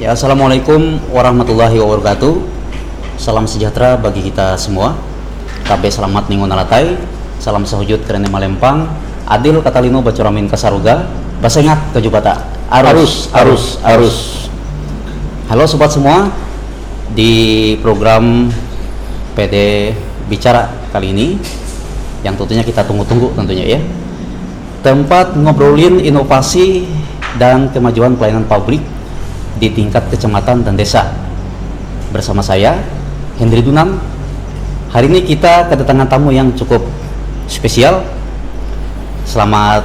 Ya, Assalamualaikum warahmatullahi wabarakatuh. Salam sejahtera bagi kita semua. Kabe selamat minggu nalatai. Salam sahujud kerene Malempang. Adil katalino bacuramin kasaruga. Basengat kejubata. Arus. Halo sobat semua. Di program PD Bicara kali ini, yang tentunya kita tunggu-tunggu tentunya ya. Tempat ngobrolin inovasi dan kemajuan pelayanan publik di tingkat kecamatan dan desa. Bersama saya Hendri Dunam. Hari ini kita kedatangan tamu yang cukup spesial. Selamat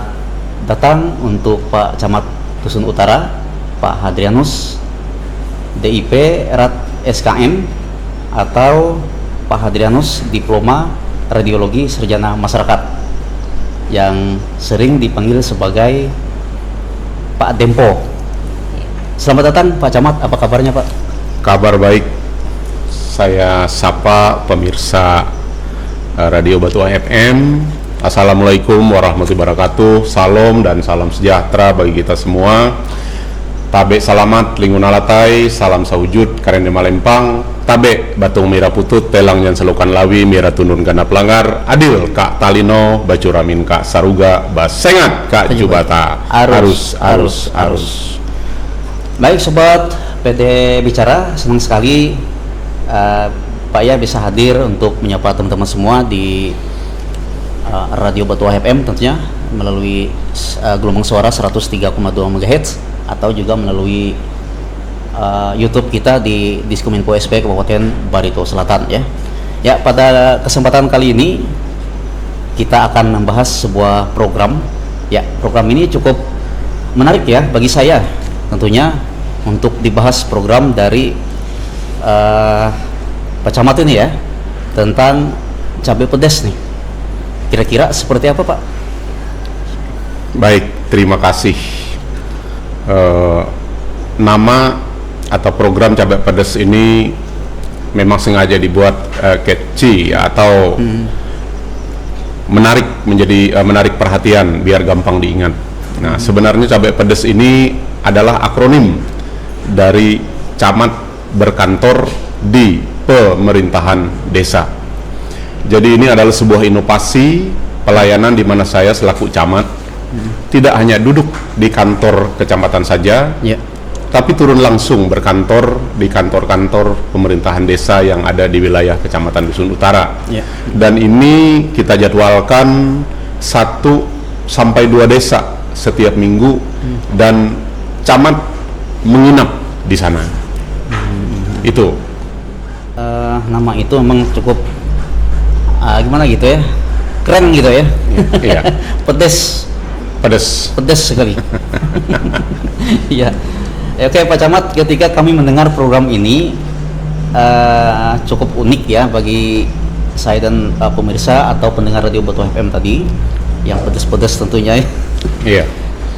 datang untuk Pak Camat Dusun Utara, Pak Hadrianus, DIP Erat SKM, atau Pak Hadrianus Diploma Radiologi Sarjana Masyarakat, yang sering dipanggil sebagai Pak Dempo. Selamat datang Pak Camat, apa kabarnya Pak? Kabar baik. Saya sapa pemirsa Radio Batuah FM. Assalamualaikum warahmatullahi wabarakatuh. Salam dan salam sejahtera bagi kita semua. Tabe salamat lingunalatai, salam sawujud karene Malempang. Tabe batung mira putut telang yang selukan lawi mira tunun gana pelanggar. Adil kak talino bacuramin kak saruga basengat kak jubata. Arus. Baik sobat PD Bicara, senang sekali Pak ya bisa hadir untuk menyapa teman-teman semua di Radio Batuah FM, tentunya melalui gelombang suara 103,2 MHz atau juga melalui YouTube kita di Diskominfo SP Kabupaten Barito Selatan ya. Ya, pada kesempatan kali ini kita akan membahas sebuah program. Ya, program ini cukup menarik ya bagi saya. Tentunya untuk dibahas program dari Pak Camat ini ya, tentang cabai pedas nih. Kira-kira seperti apa Pak? Baik, terima kasih. Nama atau program cabai pedas ini memang sengaja dibuat catchy ya, atau menarik perhatian biar gampang diingat. Nah, sebenarnya cabai pedas ini adalah akronim dari camat berkantor di pemerintahan desa. Jadi ini adalah sebuah inovasi pelayanan di mana saya selaku camat tidak hanya duduk di kantor kecamatan saja, tapi turun langsung berkantor di kantor-kantor pemerintahan desa yang ada di wilayah Kecamatan Dusun Utara. Dan ini kita jadwalkan 1 sampai 2 desa setiap minggu, dan camat menginap di sana. Itu nama itu memang cukup gimana gitu ya, keren gitu ya. Iya. pedes sekali. Iya. Oke Pak Camat, ketika kami mendengar program ini cukup unik ya bagi saya dan pemirsa atau pendengar Radio Batuah FM tadi, yang pedes-pedes tentunya. Iya.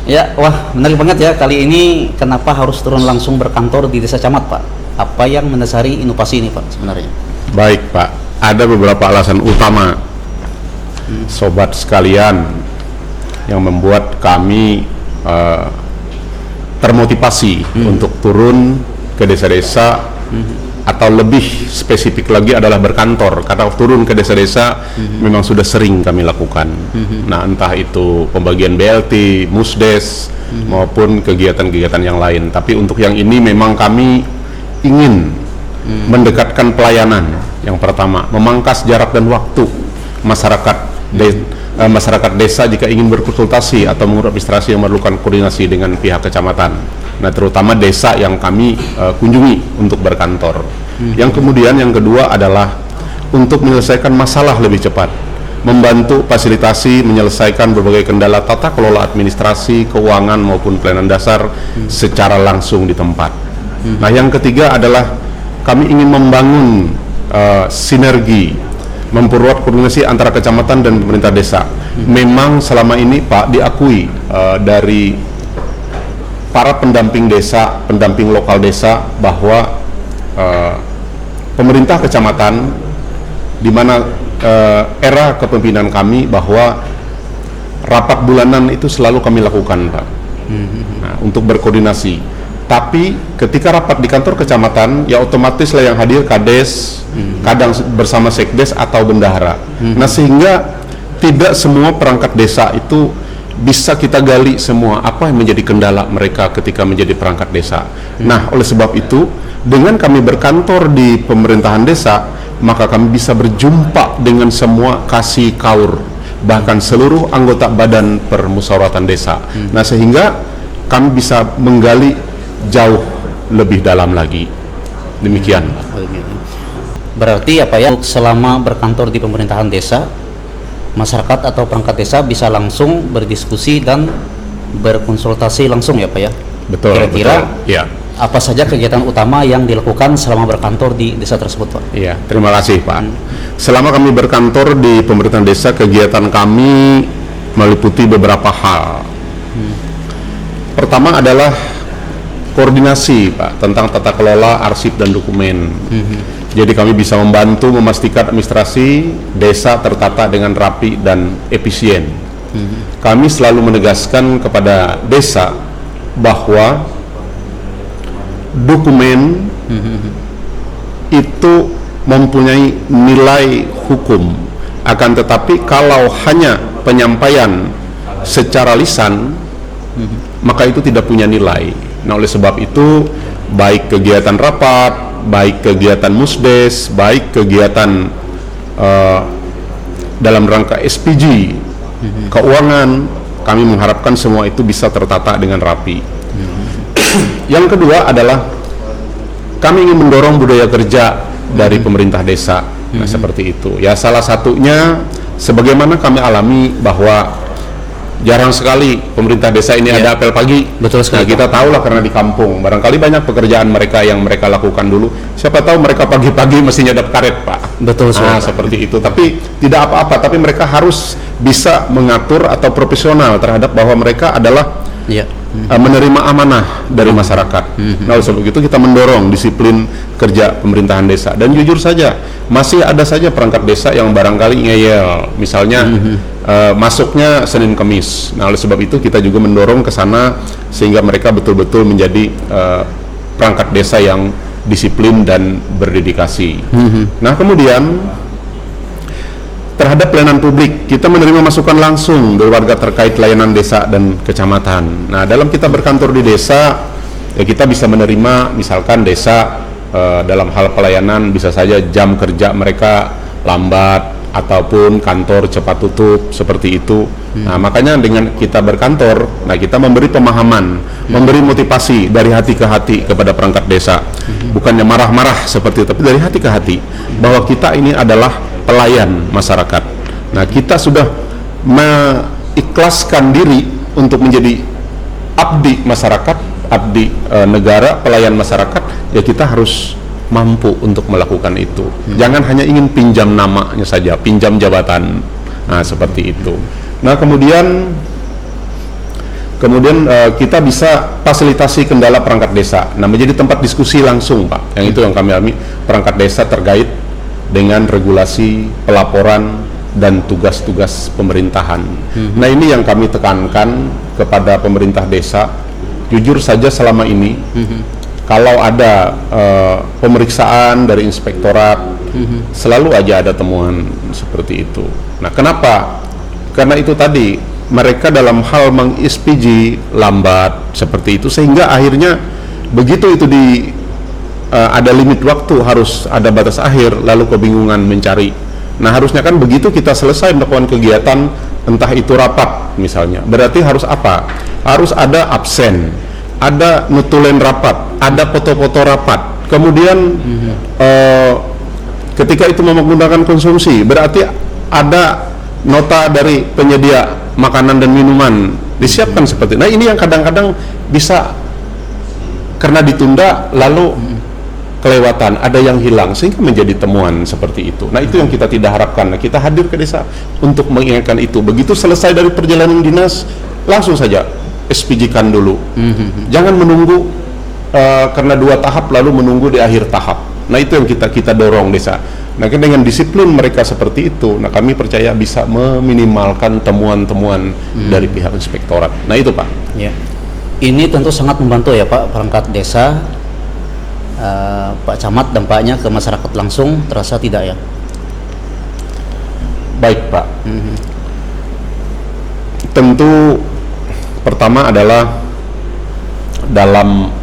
Ya, wah menarik banget ya. Kali ini kenapa harus turun langsung berkantor di desa camat Pak? Apa yang mendasari inovasi ini Pak sebenarnya? Baik Pak, ada beberapa alasan utama sobat sekalian yang membuat kami termotivasi untuk turun ke desa-desa, atau lebih spesifik lagi adalah berkantor. Karena turun ke desa-desa memang sudah sering kami lakukan. Nah, entah itu pembagian BLT, Musdes, maupun kegiatan-kegiatan yang lain. Tapi untuk yang ini memang kami ingin mendekatkan pelayanan. Yang pertama, memangkas jarak dan waktu masyarakat desa jika ingin berkonsultasi atau mengurus administrasi yang memerlukan koordinasi dengan pihak kecamatan. Nah, terutama desa yang kami kunjungi untuk berkantor. Yang kedua adalah untuk menyelesaikan masalah lebih cepat. membantu fasilitasi menyelesaikan berbagai kendala tata kelola administrasi, keuangan maupun pelayanan dasar secara langsung di tempat. Nah, yang ketiga adalah kami ingin membangun sinergi, memperkuat koordinasi antara kecamatan dan pemerintah desa. Memang selama ini Pak diakui dari para pendamping desa, pendamping lokal desa bahwa pemerintah kecamatan di mana era kepemimpinan kami bahwa rapat bulanan itu selalu kami lakukan, Pak. Nah, untuk berkoordinasi. Tapi ketika rapat di kantor kecamatan, ya otomatis lah yang hadir kades, kadang bersama sekdes atau bendahara. Nah, sehingga tidak semua perangkat desa itu bisa kita gali semua apa yang menjadi kendala mereka ketika menjadi perangkat desa. Nah, oleh sebab itu, dengan kami berkantor di pemerintahan desa, maka kami bisa berjumpa dengan semua kasih kaur, bahkan seluruh anggota badan permusyawaratan desa. Nah, sehingga kami bisa menggali jauh lebih dalam lagi. Demikian. Berarti apa ya, selama berkantor di pemerintahan desa, masyarakat atau perangkat desa bisa langsung berdiskusi dan berkonsultasi langsung ya Pak ya? Betul. Kira-kira betul. Ya. apa saja kegiatan utama yang dilakukan selama berkantor di desa tersebut, Pak? Iya, terima kasih Pak. Selama kami berkantor di pemerintahan desa, kegiatan kami meliputi beberapa hal. Pertama adalah koordinasi Pak tentang tata kelola arsip dan dokumen. Jadi kami bisa membantu memastikan administrasi desa tertata dengan rapi dan efisien. Kami selalu menegaskan kepada desa bahwa dokumen itu mempunyai nilai hukum, akan tetapi kalau hanya penyampaian secara lisan maka itu tidak punya nilai. Nah, oleh sebab itu baik kegiatan rapat, baik kegiatan musdes, baik kegiatan dalam rangka SPG, keuangan, kami mengharapkan semua itu bisa tertata dengan rapi. Yang kedua adalah kami ingin mendorong budaya kerja dari pemerintah desa. Nah, seperti itu. Ya, salah satunya sebagaimana kami alami bahwa jarang sekali pemerintah desa ini ada apel pagi. Betul sekali. Nah, kita tahu lah karena di kampung barangkali banyak pekerjaan mereka yang mereka lakukan dulu. Siapa tahu mereka pagi-pagi mesti nyadap karet, Pak. Betul sekali. Nah, seperti itu. Tapi tidak apa-apa, tapi mereka harus bisa mengatur atau profesional terhadap bahwa mereka adalah menerima amanah dari masyarakat. Nah, oleh sebab itu kita mendorong disiplin kerja pemerintahan desa. Dan jujur saja, masih ada saja perangkat desa yang barangkali ngeyel, misalnya masuknya Senin Kamis. Nah, oleh sebab itu kita juga mendorong ke sana sehingga mereka betul-betul menjadi perangkat desa yang disiplin dan berdedikasi. Nah, kemudian terhadap pelayanan publik, kita menerima masukan langsung dari warga terkait layanan desa dan kecamatan. Nah, dalam kita berkantor di desa, ya kita bisa menerima misalkan desa dalam hal pelayanan bisa saja jam kerja mereka lambat ataupun kantor cepat tutup seperti itu. Nah, makanya dengan kita berkantor, nah kita memberi pemahaman, memberi motivasi dari hati ke hati kepada perangkat desa. Bukannya marah-marah seperti itu, tapi dari hati ke hati bahwa kita ini adalah pelayan masyarakat. Nah, kita sudah mengikhlaskan diri untuk menjadi abdi masyarakat, abdi negara, pelayan masyarakat. Ya, kita harus mampu untuk melakukan itu. Jangan hanya ingin pinjam namanya saja, pinjam jabatan. Nah, seperti itu. Nah, kemudian kita bisa fasilitasi kendala perangkat desa. Nah, menjadi tempat diskusi langsung, Pak. Yang itu yang kami alami, perangkat desa terkait dengan regulasi, pelaporan, dan tugas-tugas pemerintahan. Nah, ini yang kami tekankan kepada pemerintah desa. Jujur saja selama ini, kalau ada pemeriksaan dari inspektorat, selalu aja ada temuan seperti itu. Nah, kenapa? Karena itu tadi, mereka dalam hal meng-SPG lambat seperti itu, sehingga akhirnya begitu itu ada limit waktu, harus ada batas akhir, lalu kebingungan mencari. Nah, harusnya kan begitu kita selesai melakukan kegiatan, entah itu rapat misalnya, berarti harus apa? Harus ada absen, ada nutulen rapat, ada foto-foto rapat. Kemudian ketika itu menggunakan konsumsi, berarti ada nota dari penyedia makanan dan minuman disiapkan seperti. Nah, ini yang kadang-kadang bisa karena ditunda lalu kelewatan, ada yang hilang sehingga menjadi temuan seperti itu. Nah, itu yang kita tidak harapkan. Nah, kita hadir ke desa untuk mengingatkan itu. Begitu selesai dari perjalanan dinas, langsung saja SPG-kan dulu. Jangan menunggu karena 2 tahap lalu menunggu di akhir tahap. Nah, itu yang kita dorong desa. Nah, dengan disiplin mereka seperti itu, nah kami percaya bisa meminimalkan temuan-temuan dari pihak inspektorat. Nah, itu Pak. Ya. Ini tentu sangat membantu ya Pak, perangkat desa, Pak Camat, dampaknya ke masyarakat langsung terasa tidak ya? Baik Pak. Tentu pertama adalah dalam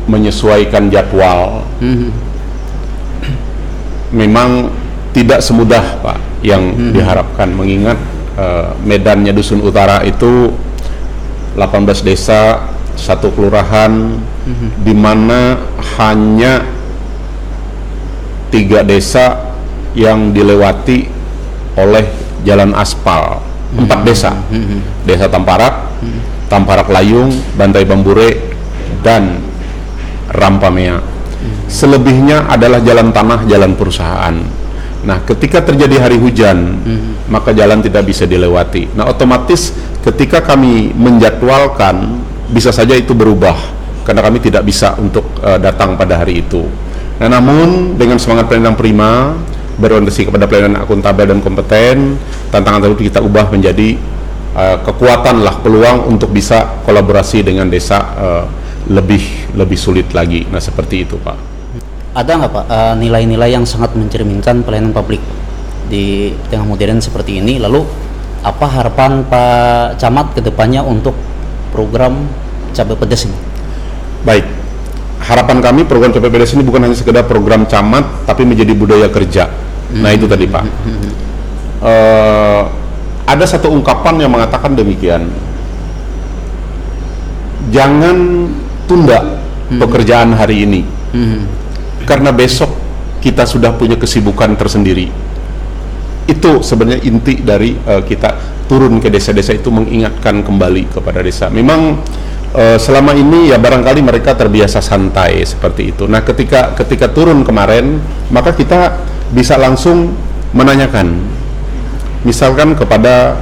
menyesuaikan jadwal. Memang tidak semudah Pak yang diharapkan, mengingat medannya Dusun Utara itu 18 desa, 1 kelurahan, di mana hanya 3 desa yang dilewati oleh jalan aspal. 4 desa, Desa Tamparak, Tamparak Layung, Bantai Bambure, dan Rampamea. Selebihnya adalah jalan tanah, jalan perusahaan. Nah, ketika terjadi hari hujan, maka jalan tidak bisa dilewati. Nah, otomatis ketika kami menjadwalkan, bisa saja itu berubah karena kami tidak bisa untuk datang pada hari itu. Nah, namun dengan semangat pelayanan prima, berorientasi kepada pelayanan akuntabel dan kompeten, tantangan tersebut kita ubah menjadi kekuatan lah, peluang untuk bisa kolaborasi dengan desa lebih sulit lagi. Nah, seperti itu Pak. Ada nggak Pak nilai-nilai yang sangat mencerminkan pelayanan publik di tengah modern seperti ini? Lalu apa harapan Pak Camat ke depannya untuk program Cabai Pedas ini? Baik, harapan kami program Cabai Pedas ini bukan hanya sekedar program camat, tapi menjadi budaya kerja. Nah, itu tadi Pak. Ada satu ungkapan yang mengatakan demikian, jangan tunda pekerjaan hari ini, karena besok kita sudah punya kesibukan tersendiri. Itu sebenarnya inti dari kita turun ke desa-desa itu, mengingatkan kembali kepada desa. Memang selama ini ya barangkali mereka terbiasa santai seperti itu. Nah, ketika turun kemarin, maka kita bisa langsung menanyakan, misalkan kepada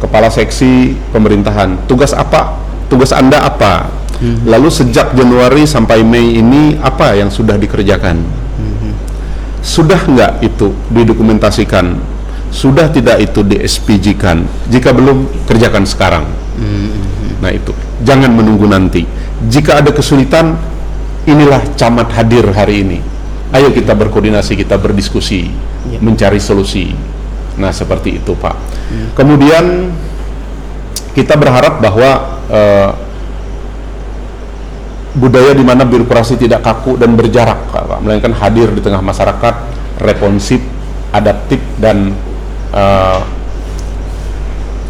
kepala seksi pemerintahan, tugas Anda apa? Lalu sejak Januari sampai Mei ini apa yang sudah dikerjakan? Sudah nggak itu didokumentasikan? Sudah tidak itu di-SPG-kan? Jika belum, kerjakan sekarang. Nah, itu jangan menunggu nanti. Jika ada kesulitan, inilah camat hadir hari ini. Ayo kita berkoordinasi, kita berdiskusi, mencari solusi. Nah, seperti itu Pak. Kemudian kita berharap bahwa budaya di mana birokrasi tidak kaku dan berjarak, Pak, melainkan hadir di tengah masyarakat, responsif, adaptif, dan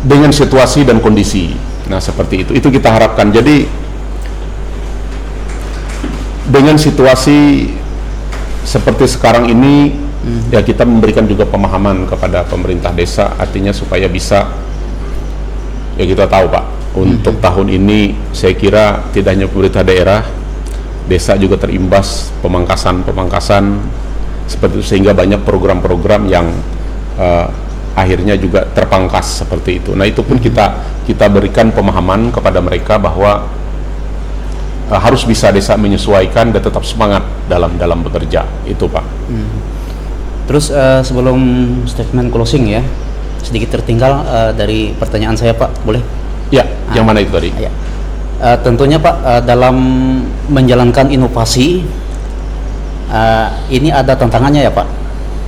dengan situasi dan kondisi. Nah, seperti itu. Itu kita harapkan. Jadi dengan situasi seperti sekarang ini, ya kita memberikan juga pemahaman kepada pemerintah desa, artinya supaya bisa, ya kita tahu Pak, untuk tahun ini saya kira tidak hanya pemerintah daerah, desa juga terimbas pemangkasan seperti itu, sehingga banyak program-program yang akhirnya juga terpangkas seperti itu. Nah, itu pun kita berikan pemahaman kepada mereka bahwa harus bisa desa menyesuaikan dan tetap semangat dalam bekerja. Itu Pak. Terus sebelum statement closing ya, sedikit tertinggal dari pertanyaan saya Pak, boleh? Ya, yang mana itu tadi? Ya. Tentunya Pak, dalam menjalankan inovasi ini ada tantangannya ya Pak.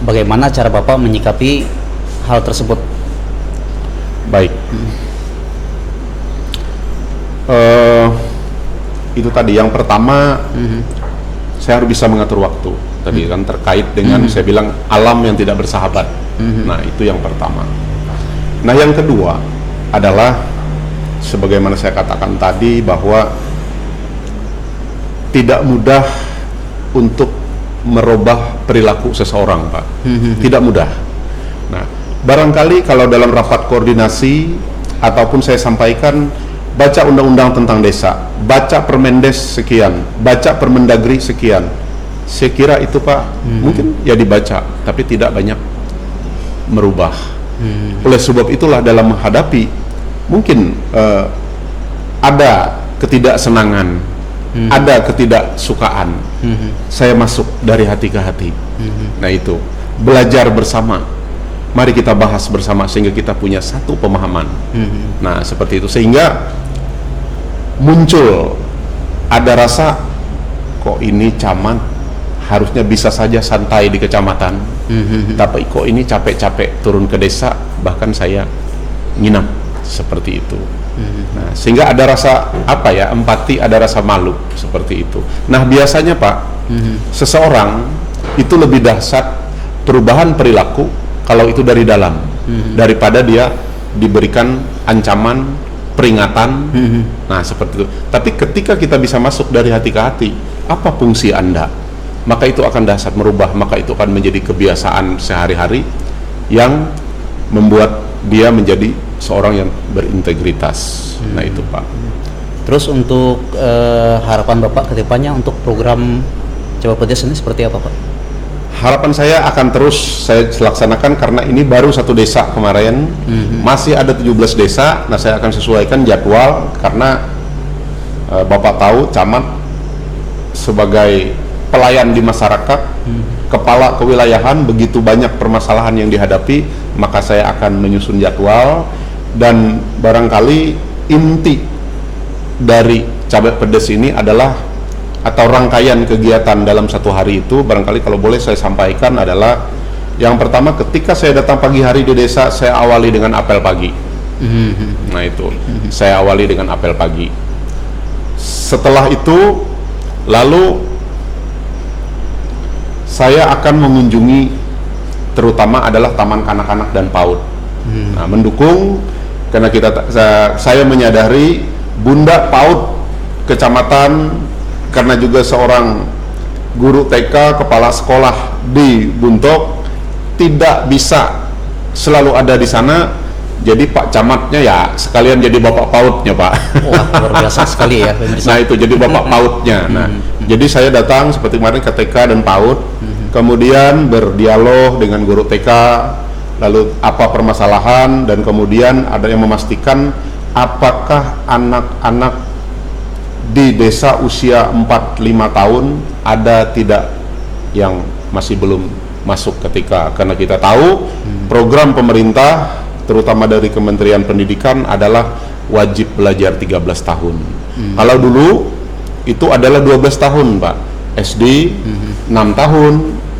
Bagaimana cara Bapak menyikapi hal tersebut? Baik. Itu tadi yang pertama, saya harus bisa mengatur waktu. Tadi kan terkait dengan saya bilang alam yang tidak bersahabat. Nah, itu yang pertama. Nah, yang kedua adalah sebagaimana saya katakan tadi, bahwa tidak mudah untuk merubah perilaku seseorang, Pak. Tidak mudah. Nah, barangkali kalau dalam rapat koordinasi ataupun saya sampaikan, baca undang-undang tentang desa, baca Permendes sekian, baca Permendagri sekian, saya kira itu, Pak, mungkin ya dibaca, tapi tidak banyak merubah. Oleh sebab itulah dalam menghadapi mungkin ada ketidaksenangan, ada ketidaksukaan, saya masuk dari hati ke hati. Nah, itu belajar bersama, mari kita bahas bersama sehingga kita punya satu pemahaman. Nah, seperti itu, sehingga muncul ada rasa, kok ini camat harusnya bisa saja santai di kecamatan, tapi kok ini capek-capek turun ke desa, bahkan saya nginap seperti itu. Nah, sehingga ada rasa apa ya, empati, ada rasa malu seperti itu. Nah, biasanya, Pak, seseorang itu lebih dahsyat perubahan perilaku kalau itu dari dalam, daripada dia diberikan ancaman, peringatan. Nah, seperti itu. Tapi ketika kita bisa masuk dari hati ke hati, apa fungsi Anda, maka itu akan dahsyat merubah, maka itu akan menjadi kebiasaan sehari-hari yang membuat dia menjadi seorang yang berintegritas. Nah, itu, Pak. Terus untuk harapan Bapak ke depannya untuk program Coba Pedes ini seperti apa, Pak? Harapan saya akan terus saya laksanakan, karena ini baru satu desa kemarin, masih ada 17 desa. Nah, saya akan sesuaikan jadwal, karena Bapak tahu camat sebagai pelayan di masyarakat, kepala kewilayahan, begitu banyak permasalahan yang dihadapi, maka saya akan menyusun jadwal. Dan barangkali inti dari Cabai Pedes ini adalah, atau rangkaian kegiatan dalam satu hari itu, barangkali kalau boleh saya sampaikan adalah, yang pertama, ketika saya datang pagi hari di desa, saya awali dengan apel pagi. Nah, itu saya awali dengan apel pagi. Setelah itu, lalu saya akan mengunjungi, terutama adalah taman kanak-kanak dan PAUD. Nah, mendukung, karena saya menyadari Bunda PAUD kecamatan, karena juga seorang guru TK, kepala sekolah di Buntok, tidak bisa selalu ada di sana. Jadi Pak Camatnya ya sekalian jadi Bapak PAUD-nya, Pak. Wah, luar biasa sekali ya, pemirsa. Nah, itu jadi Bapak PAUD-nya. Nah, jadi saya datang seperti kemarin ke TK dan PAUD, kemudian berdialog dengan guru TK, lalu apa permasalahan, dan kemudian ada yang memastikan apakah anak-anak di desa usia 4-5 tahun ada tidak yang masih belum masuk karena kita tahu program pemerintah terutama dari Kementerian Pendidikan adalah wajib belajar 13 tahun. Kalau dulu itu adalah 12 tahun, Pak. SD 6 tahun,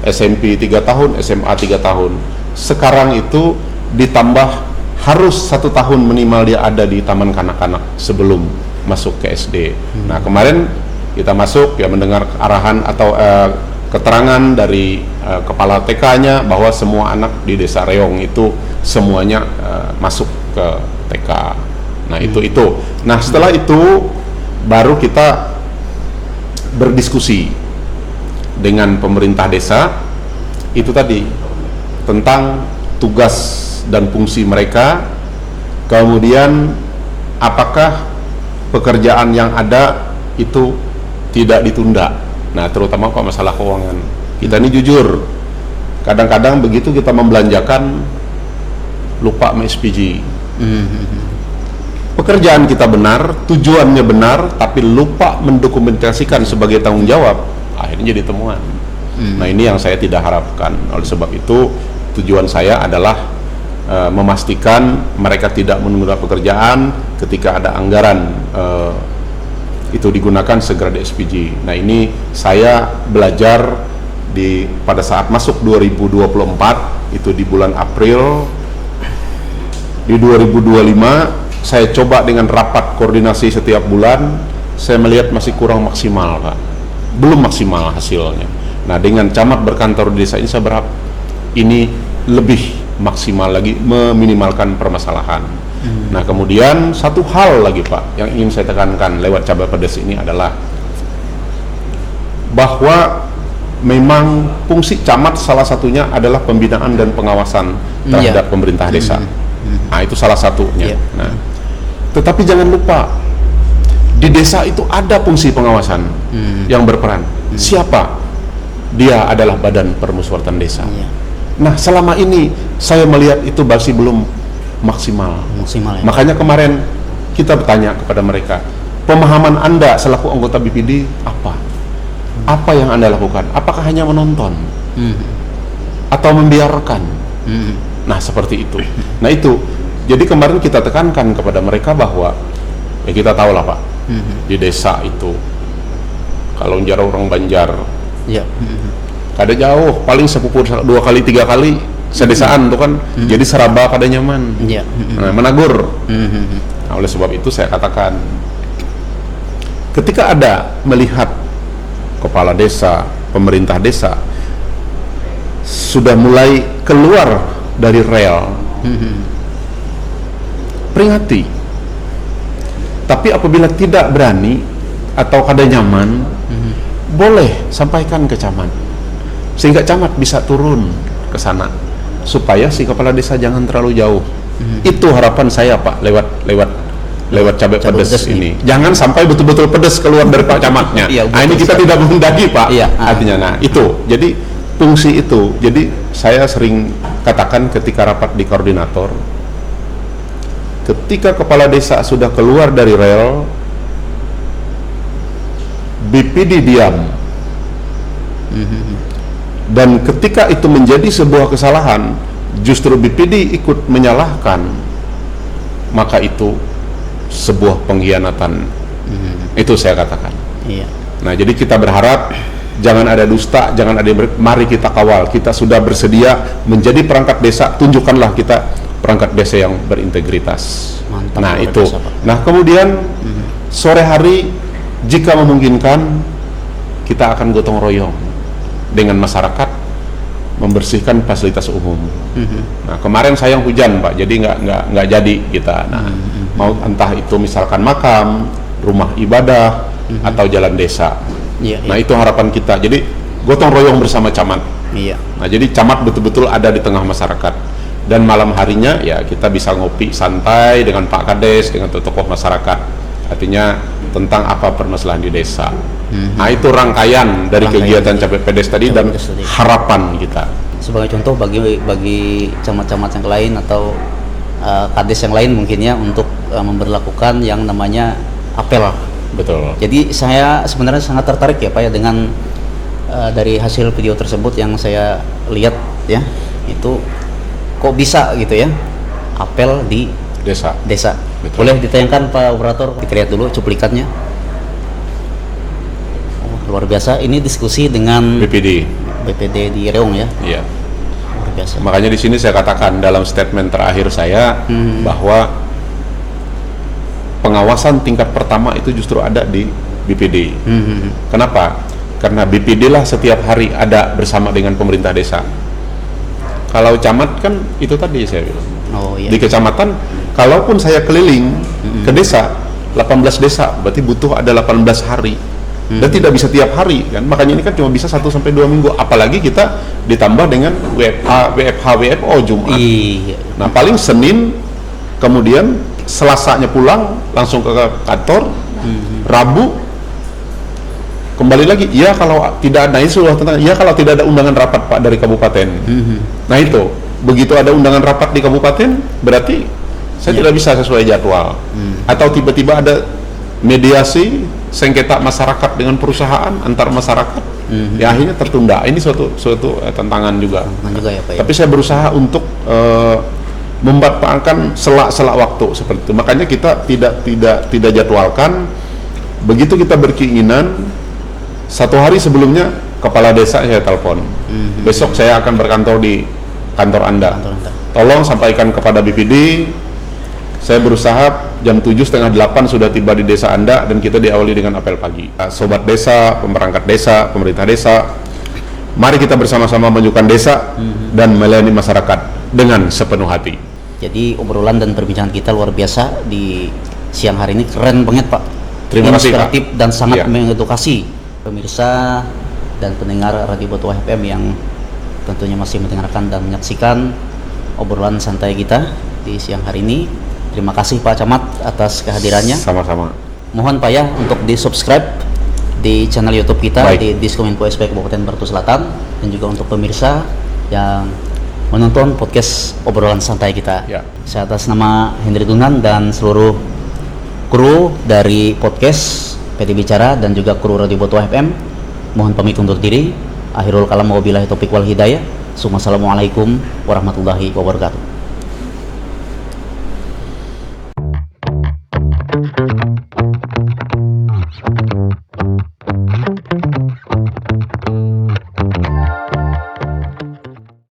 SMP 3 tahun, SMA 3 tahun. Sekarang itu ditambah harus 1 tahun minimal dia ada di taman kanak-kanak sebelum masuk ke SD. Nah, kemarin kita masuk ya mendengar arahan atau keterangan dari kepala TK-nya bahwa semua anak di Desa Reong itu semuanya masuk ke TK. Nah, itu. Nah, setelah itu baru kita berdiskusi dengan pemerintah desa itu tadi tentang tugas dan fungsi mereka, kemudian apakah pekerjaan yang ada itu tidak ditunda. Nah, terutama Pak masalah keuangan. Kita ini jujur, kadang-kadang begitu kita membelanjakan lupa SPG. Pekerjaan kita benar, tujuannya benar, tapi lupa mendokumentasikan sebagai tanggung jawab, akhirnya jadi temuan. Nah, ini yang saya tidak harapkan. Oleh sebab itu tujuan saya adalah memastikan mereka tidak menunda pekerjaan, ketika ada anggaran itu digunakan segera di SPG. Nah, ini saya belajar pada saat masuk 2024 itu di bulan April. Di 2025 saya coba dengan rapat koordinasi setiap bulan, saya melihat masih kurang maksimal, Pak. Belum maksimal hasilnya. Nah, dengan camat berkantor di desa ini saya berharap ini lebih maksimal lagi, meminimalkan permasalahan. Nah, kemudian satu hal lagi, Pak, yang ingin saya tekankan lewat Cabai Pedes ini adalah bahwa memang fungsi camat salah satunya adalah pembinaan dan pengawasan terhadap pemerintah desa. Nah, itu salah satunya. Nah, tetapi jangan lupa di desa itu ada fungsi pengawasan yang berperan. Siapa? Dia adalah Badan Permusyawaratan Desa. Nah, selama ini saya melihat itu masih belum maksimal. Ya. Makanya kemarin kita bertanya kepada mereka, pemahaman Anda selaku anggota BPD apa? Apa yang Anda lakukan? Apakah hanya menonton? Atau membiarkan? Nah, seperti itu. Nah, itu. Jadi kemarin kita tekankan kepada mereka bahwa ya kita tahu lah Pak, di desa itu kalau jarak orang Banjar kada jauh, paling sepupu 2 kali 3 kali sedesaan tuh kan, jadi seraba kada nyaman. Nah, menagur. Nah, oleh sebab itu saya katakan, ketika ada melihat kepala desa, pemerintah desa sudah mulai keluar dari rel, peringati. Tapi apabila tidak berani atau kada nyaman, boleh sampaikan ke camat, sehingga camat bisa turun ke sana supaya si kepala desa jangan terlalu jauh. Itu harapan saya Pak, lewat cabai pedas ini. Jangan sampai betul-betul pedas keluar dari Pak Camatnya. Nah, ini kita tidak menghendaki Pak. Artinya, nah itu. Jadi fungsi itu. Jadi saya sering katakan ketika rapat di koordinator, ketika kepala desa sudah keluar dari rel, BPD diam. Dan ketika itu menjadi sebuah kesalahan, justru BPD ikut menyalahkan, maka itu sebuah pengkhianatan. Itu saya katakan. Nah, jadi kita berharap jangan ada dusta, jangan ada mari kita kawal. Kita sudah bersedia menjadi perangkat desa, tunjukkanlah kita perangkat desa yang berintegritas. Mantap, nah, itu. Desa, nah, kemudian sore hari jika memungkinkan kita akan gotong royong dengan masyarakat membersihkan fasilitas umum. Nah, kemarin sayang hujan Pak, jadi nggak jadi kita. Nah, mau entah itu misalkan makam, rumah ibadah, atau jalan desa. Nah, itu harapan kita. Jadi gotong royong bersama camat. Nah, jadi camat betul-betul ada di tengah masyarakat. Dan malam harinya ya kita bisa ngopi santai dengan Pak Kades, dengan tokoh masyarakat. Artinya tentang apa permasalahan di desa. Nah, itu rangkaian dari kegiatan Cabai Pedes tadi dan harapan kita. Sebagai contoh bagi camat-camat yang lain atau kades yang lain mungkin ya, untuk memberlakukan yang namanya apel. Betul. Jadi saya sebenarnya sangat tertarik ya Pak ya dengan dari hasil video tersebut yang saya lihat ya, itu kok bisa gitu ya apel di desa. Betul. Boleh ditayangkan Pak Operator, kita lihat dulu cuplikannya. Luar biasa, ini diskusi dengan BPD di Reung ya. Iya. Luar biasa. Makanya di sini saya katakan dalam statement terakhir saya bahwa pengawasan tingkat pertama itu justru ada di BPD. Kenapa? Karena BPD lah setiap hari ada bersama dengan pemerintah desa. Kalau camat kan itu tadi saya bilang. Di kecamatan, kalaupun saya keliling ke desa, 18 desa, berarti butuh ada 18 hari. Dan tidak bisa tiap hari kan, makanya ini kan cuma bisa 1-2 minggu, apalagi kita ditambah dengan WFO Jumat. Nah, paling Senin, kemudian Selasanya pulang langsung ke kantor, Rabu kembali lagi. Ya kalau tidak ada, ini sudah tentang ya kalau tidak ada undangan rapat Pak dari kabupaten. Nah, itu begitu ada undangan rapat di kabupaten, berarti saya tidak bisa sesuai jadwal. Atau tiba-tiba ada mediasi sengketa masyarakat dengan perusahaan antar masyarakat, ya akhirnya tertunda. Ini suatu tantangan juga. Ya, Pak, ya? Tapi saya berusaha untuk memanfaatkan selak-selak waktu seperti itu. Makanya kita tidak jadwalkan. Begitu kita berkeinginan, 1 hari sebelumnya kepala desa saya telepon. Besok saya akan berkantor di kantor Anda. Tolong sampaikan kepada BPD. Saya berusaha jam 7:30 sudah tiba di desa Anda, dan kita diawali dengan apel pagi. Sobat desa, pemerangkat desa, pemerintah desa, mari kita bersama-sama majukan desa dan melayani masyarakat dengan sepenuh hati. Jadi obrolan dan perbincangan kita luar biasa di siang hari ini, keren banget Pak. Terima kasih Pak. Inspiratif dan sangat mengedukasi pemirsa dan pendengar Radio Botuah FM yang tentunya masih mendengarkan dan menyaksikan obrolan santai kita di siang hari ini. Terima kasih Pak Camat atas kehadirannya. Sama-sama. Mohon Pak ya untuk di-subscribe di channel YouTube kita. Baik. Di Diskominfo SPK Kabupaten Batu Selatan, dan juga untuk pemirsa yang menonton podcast obrolan santai kita. Ya. Saya atas nama Hendri Tunan dan seluruh kru dari podcast PT Bicara dan juga kru Radio Botuah FM mohon pamit undur diri. Akhirul kalam wabillahi taufiq wal hidayah. Assalamualaikum warahmatullahi wabarakatuh.